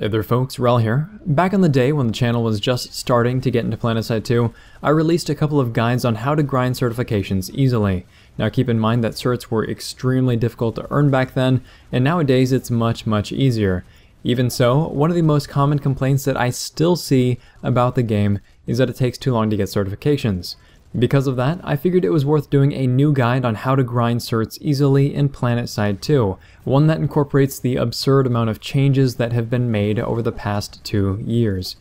Hey there folks, Wrel here. Back in the day when the channel was just starting to get into PlanetSide 2, I released a couple of guides on how to grind certifications easily. Now keep in mind that certs were extremely difficult to earn back then, and nowadays it's much easier. Even so, one of the most common complaints that I still see about the game is that it takes too long to get certifications. Because of that, I figured it was worth doing a new guide on how to grind certs easily in PlanetSide 2, one that incorporates the absurd amount of changes that have been made over the past 2 years.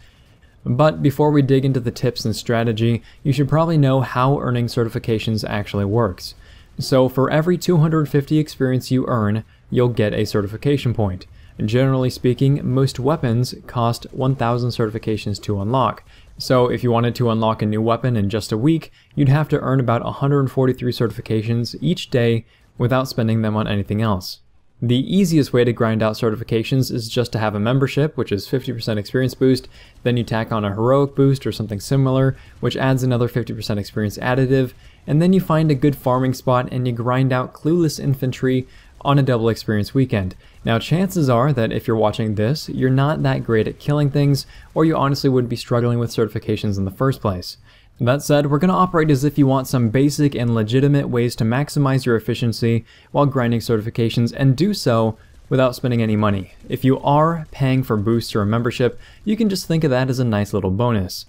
But before we dig into the tips and strategy, you should probably know how earning certifications actually works. So for every 250 experience you earn, you'll get a certification point. Generally speaking, most weapons cost 1,000 certifications to unlock. So if you wanted to unlock a new weapon in just a week, you'd have to earn about 143 certifications each day without spending them on anything else. The easiest way to grind out certifications is just to have a membership, which is 50% experience boost, then you tack on a heroic boost or something similar, which adds another 50% experience additive, and then you find a good farming spot and you grind out clueless infantry on a double experience weekend. Now chances are that if you're watching this, you're not that great at killing things, or you honestly would be struggling with certifications in the first place. That said, we're going to operate as if you want some basic and legitimate ways to maximize your efficiency while grinding certifications, and do so without spending any money. If you are paying for boosts or a membership, you can just think of that as a nice little bonus.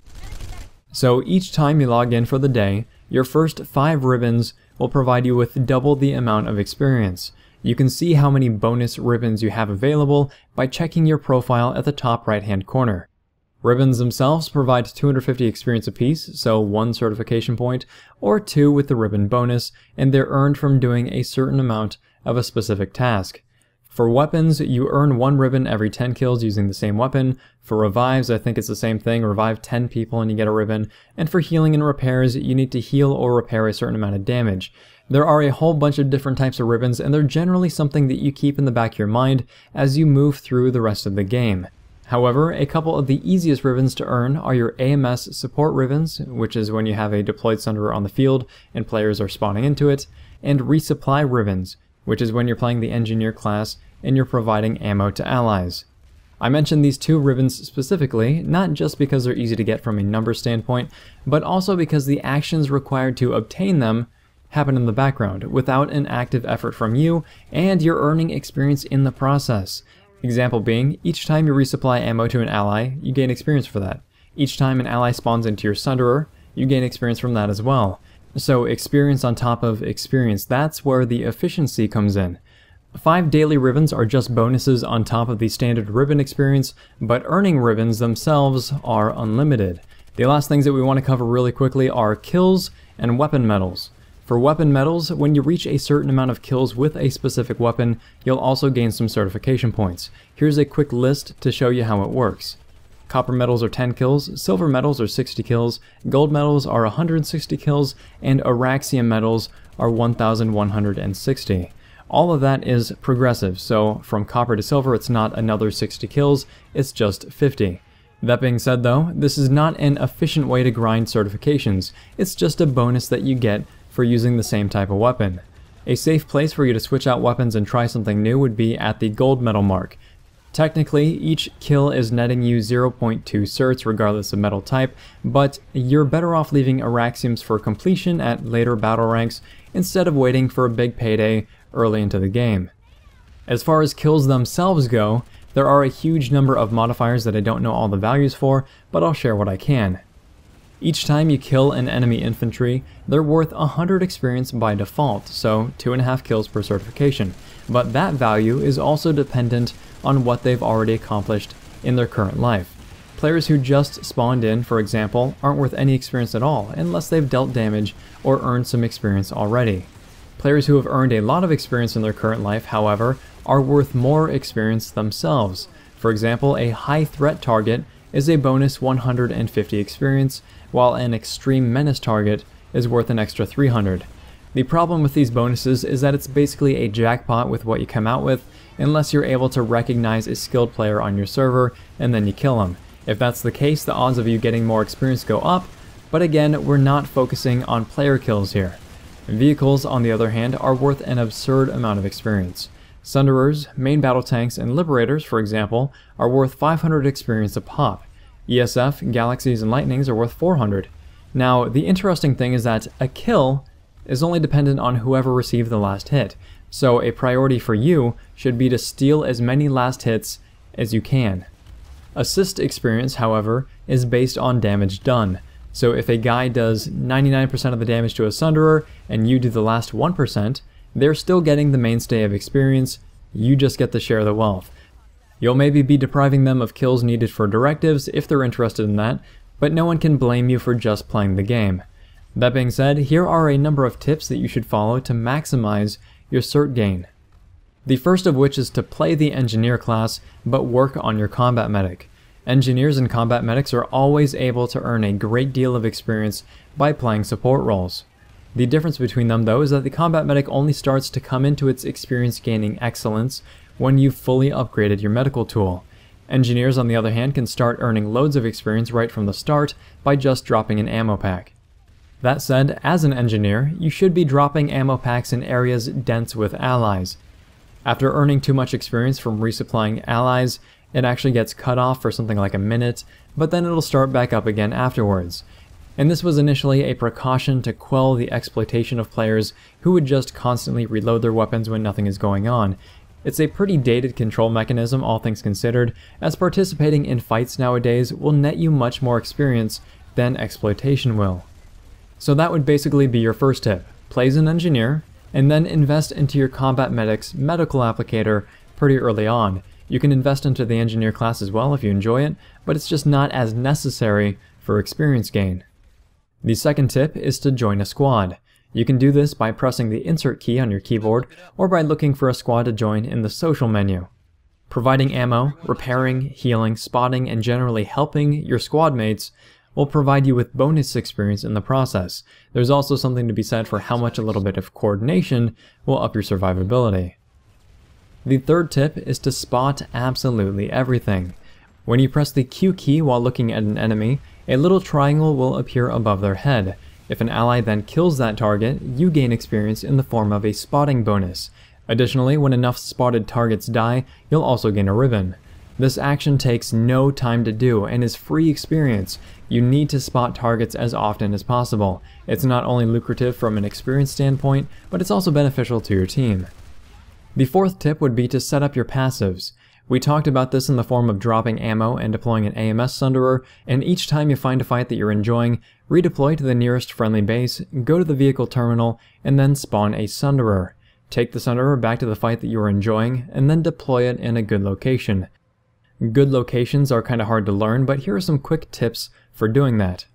So each time you log in for the day, your first 5 ribbons will provide you with double the amount of experience. You can see how many bonus ribbons you have available by checking your profile at the top right hand corner. Ribbons themselves provide 250 experience apiece, so 1 certification point, or 2 with the ribbon bonus, and they're earned from doing a certain amount of a specific task. For weapons, you earn 1 ribbon every 10 kills using the same weapon. For revives, I think it's the same thing, revive 10 people and you get a ribbon. And for healing and repairs, you need to heal or repair a certain amount of damage. There are a whole bunch of different types of ribbons, and they're generally something that you keep in the back of your mind as you move through the rest of the game. However, a couple of the easiest ribbons to earn are your AMS support ribbons, which is when you have a deployed sunderer on the field and players are spawning into it, and resupply ribbons, which is when you're playing the engineer class and you're providing ammo to allies. I mentioned these 2 ribbons specifically, not just because they're easy to get from a number standpoint, but also because the actions required to obtain them happen in the background without an active effort from you, and you're earning experience in the process. Example being, each time you resupply ammo to an ally, you gain experience for that. Each time an ally spawns into your sunderer, you gain experience from that as well. So experience on top of experience, that's where the efficiency comes in. 5 daily ribbons are just bonuses on top of the standard ribbon experience, but earning ribbons themselves are unlimited. The last things that we want to cover really quickly are kills and weapon medals. For weapon medals, when you reach a certain amount of kills with a specific weapon, you'll also gain some certification points. Here's a quick list to show you how it works. Copper medals are 10 kills, silver medals are 60 kills, gold medals are 160 kills, and Araxium medals are 1,160. All of that is progressive, so from copper to silver it's not another 60 kills, it's just 50. That being said though, this is not an efficient way to grind certifications, it's just a bonus that you get for using the same type of weapon. A safe place for you to switch out weapons and try something new would be at the gold medal mark. Technically, each kill is netting you 0.2 certs regardless of medal type, but you're better off leaving Araxiums for completion at later battle ranks instead of waiting for a big payday early into the game. As far as kills themselves go, there are a huge number of modifiers that I don't know all the values for, but I'll share what I can. Each time you kill an enemy infantry, they're worth 100 experience by default, so 2.5 kills per certification. But that value is also dependent on what they've already accomplished in their current life. Players who just spawned in, for example, aren't worth any experience at all unless they've dealt damage or earned some experience already. Players who have earned a lot of experience in their current life, however, are worth more experience themselves. For example, a high threat target is a bonus 150 experience, while an extreme menace target is worth an extra 300. The problem with these bonuses is that it's basically a jackpot with what you come out with, unless you're able to recognize a skilled player on your server and then you kill them. If that's the case, the odds of you getting more experience go up, but again, we're not focusing on player kills here. Vehicles, on the other hand, are worth an absurd amount of experience. Sunderers, main battle tanks, and liberators, for example, are worth 500 experience a pop. ESF, Galaxies, and Lightnings are worth 400. Now, the interesting thing is that a kill is only dependent on whoever received the last hit, so a priority for you should be to steal as many last hits as you can. Assist experience, however, is based on damage done, so if a guy does 99% of the damage to a Sunderer and you do the last 1%, they're still getting the mainstay of experience, you just get to share the wealth. You'll maybe be depriving them of kills needed for directives if they're interested in that, but no one can blame you for just playing the game. That being said, here are a number of tips that you should follow to maximize your cert gain. The first of which is to play the Engineer class, but work on your Combat Medic. Engineers and Combat Medics are always able to earn a great deal of experience by playing support roles. The difference between them, though, is that the Combat Medic only starts to come into its experience gaining excellence when you've fully upgraded your medical tool. Engineers, on the other hand, can start earning loads of experience right from the start by just dropping an ammo pack. That said, as an engineer, you should be dropping ammo packs in areas dense with allies. After earning too much experience from resupplying allies, it actually gets cut off for something like a minute, but then it'll start back up again afterwards. And this was initially a precaution to quell the exploitation of players who would just constantly reload their weapons when nothing is going on. It's a pretty dated control mechanism, all things considered, as participating in fights nowadays will net you much more experience than exploitation will. So that would basically be your first tip. Play as an engineer, and then invest into your Combat Medic's medical applicator pretty early on. You can invest into the engineer class as well if you enjoy it, but it's just not as necessary for experience gain. The second tip is to join a squad. You can do this by pressing the insert key on your keyboard or by looking for a squad to join in the social menu. Providing ammo, repairing, healing, spotting, and generally helping your squad mates will provide you with bonus experience in the process. There's also something to be said for how much a little bit of coordination will up your survivability. The third tip is to spot absolutely everything. When you press the Q key while looking at an enemy, a little triangle will appear above their head. If an ally then kills that target, you gain experience in the form of a spotting bonus. Additionally, when enough spotted targets die, you'll also gain a ribbon. This action takes no time to do and is free experience. You need to spot targets as often as possible. It's not only lucrative from an experience standpoint, but it's also beneficial to your team. The fourth tip would be to set up your passives. We talked about this in the form of dropping ammo and deploying an AMS Sunderer, and each time you find a fight that you're enjoying, redeploy to the nearest friendly base, go to the vehicle terminal, and then spawn a Sunderer. Take the Sunderer back to the fight that you are enjoying, and then deploy it in a good location. Good locations are kinda hard to learn, but here are some quick tips for doing that.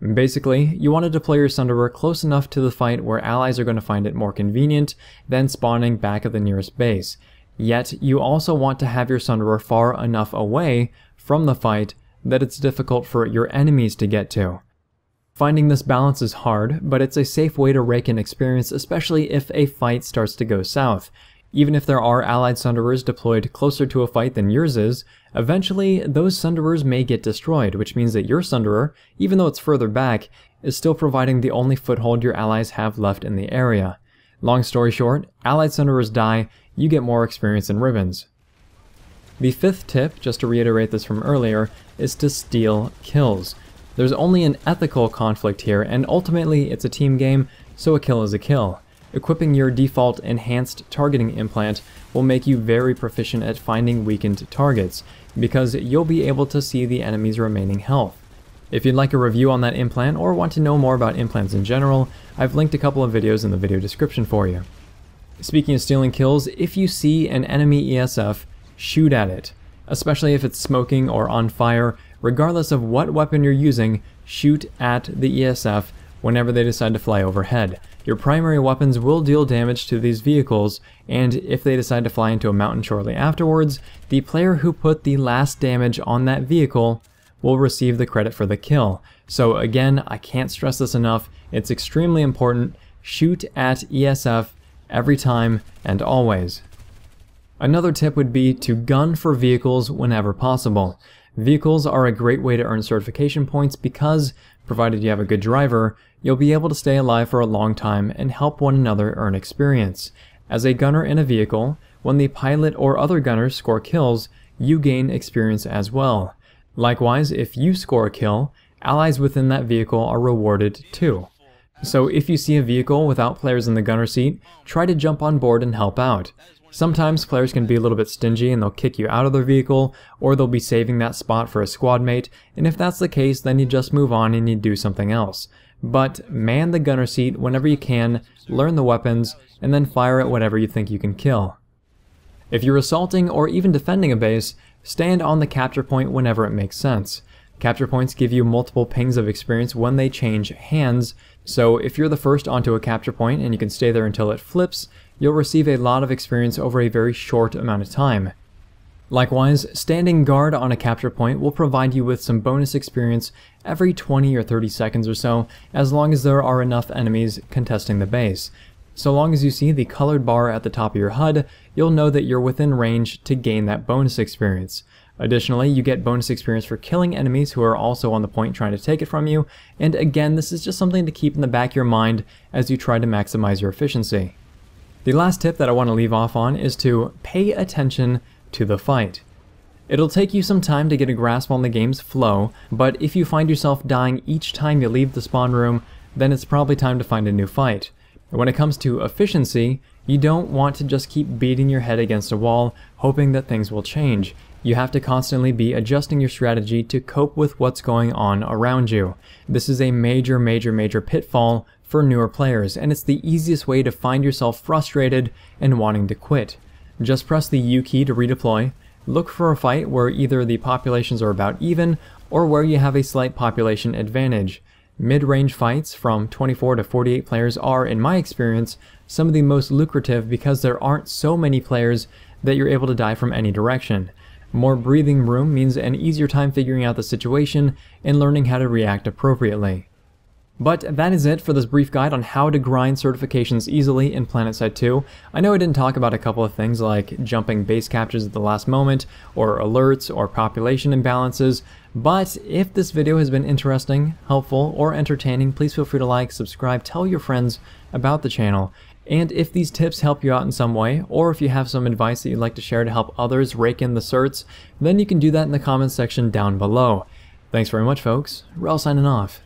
Basically, you want to deploy your Sunderer close enough to the fight where allies are going to find it more convenient than spawning back at the nearest base. Yet, you also want to have your Sunderer far enough away from the fight that it's difficult for your enemies to get to. Finding this balance is hard, but it's a safe way to rake in experience, especially if a fight starts to go south. Even if there are allied Sunderers deployed closer to a fight than yours is, eventually those Sunderers may get destroyed, which means that your Sunderer, even though it's further back, is still providing the only foothold your allies have left in the area. Long story short, allied Sunderers die, you get more experience and ribbons. The fifth tip, just to reiterate this from earlier, is to steal kills. There's only an ethical conflict here, and ultimately it's a team game, so a kill is a kill. Equipping your default enhanced targeting implant will make you very proficient at finding weakened targets, because you'll be able to see the enemy's remaining health. If you'd like a review on that implant or want to know more about implants in general, I've linked a couple of videos in the video description for you. Speaking of stealing kills, if you see an enemy ESF, shoot at it. Especially if it's smoking or on fire, regardless of what weapon you're using, shoot at the ESF whenever they decide to fly overhead. Your primary weapons will deal damage to these vehicles, and if they decide to fly into a mountain shortly afterwards, the player who put the last damage on that vehicle will receive the credit for the kill. So again, I can't stress this enough, it's extremely important, shoot at ESF every time and always. Another tip would be to gun for vehicles whenever possible. Vehicles are a great way to earn certification points because, provided you have a good driver, you'll be able to stay alive for a long time and help one another earn experience. As a gunner in a vehicle, when the pilot or other gunners score kills, you gain experience as well. Likewise, if you score a kill, allies within that vehicle are rewarded too. So if you see a vehicle without players in the gunner seat, try to jump on board and help out. Sometimes players can be a little bit stingy and they'll kick you out of their vehicle, or they'll be saving that spot for a squad mate, and if that's the case, then you just move on and you do something else. But man the gunner seat whenever you can, learn the weapons, and then fire at whatever you think you can kill. If you're assaulting or even defending a base, stand on the capture point whenever it makes sense. Capture points give you multiple pings of experience when they change hands, so if you're the first onto a capture point and you can stay there until it flips, you'll receive a lot of experience over a very short amount of time. Likewise, standing guard on a capture point will provide you with some bonus experience every 20 or 30 seconds or so, as long as there are enough enemies contesting the base. So long as you see the colored bar at the top of your HUD, you'll know that you're within range to gain that bonus experience. Additionally, you get bonus experience for killing enemies who are also on the point trying to take it from you, and again, this is just something to keep in the back of your mind as you try to maximize your efficiency. The last tip that I want to leave off on is to pay attention to the fight. It'll take you some time to get a grasp on the game's flow, but if you find yourself dying each time you leave the spawn room, then it's probably time to find a new fight. When it comes to efficiency, you don't want to just keep beating your head against a wall, hoping that things will change. You have to constantly be adjusting your strategy to cope with what's going on around you. This is a major pitfall for newer players, and it's the easiest way to find yourself frustrated and wanting to quit. Just press the U key to redeploy, look for a fight where either the populations are about even, or where you have a slight population advantage. Mid-range fights from 24 to 48 players are, in my experience, some of the most lucrative because there aren't so many players that you're able to die from any direction. More breathing room means an easier time figuring out the situation and learning how to react appropriately. But that is it for this brief guide on how to grind certifications easily in PlanetSide 2. I know I didn't talk about a couple of things like jumping base captures at the last moment, or alerts, or population imbalances, but if this video has been interesting, helpful, or entertaining, please feel free to like, subscribe, tell your friends about the channel. And if these tips help you out in some way, or if you have some advice that you'd like to share to help others rake in the certs, then you can do that in the comments section down below. Thanks very much, folks. Wrel signing off.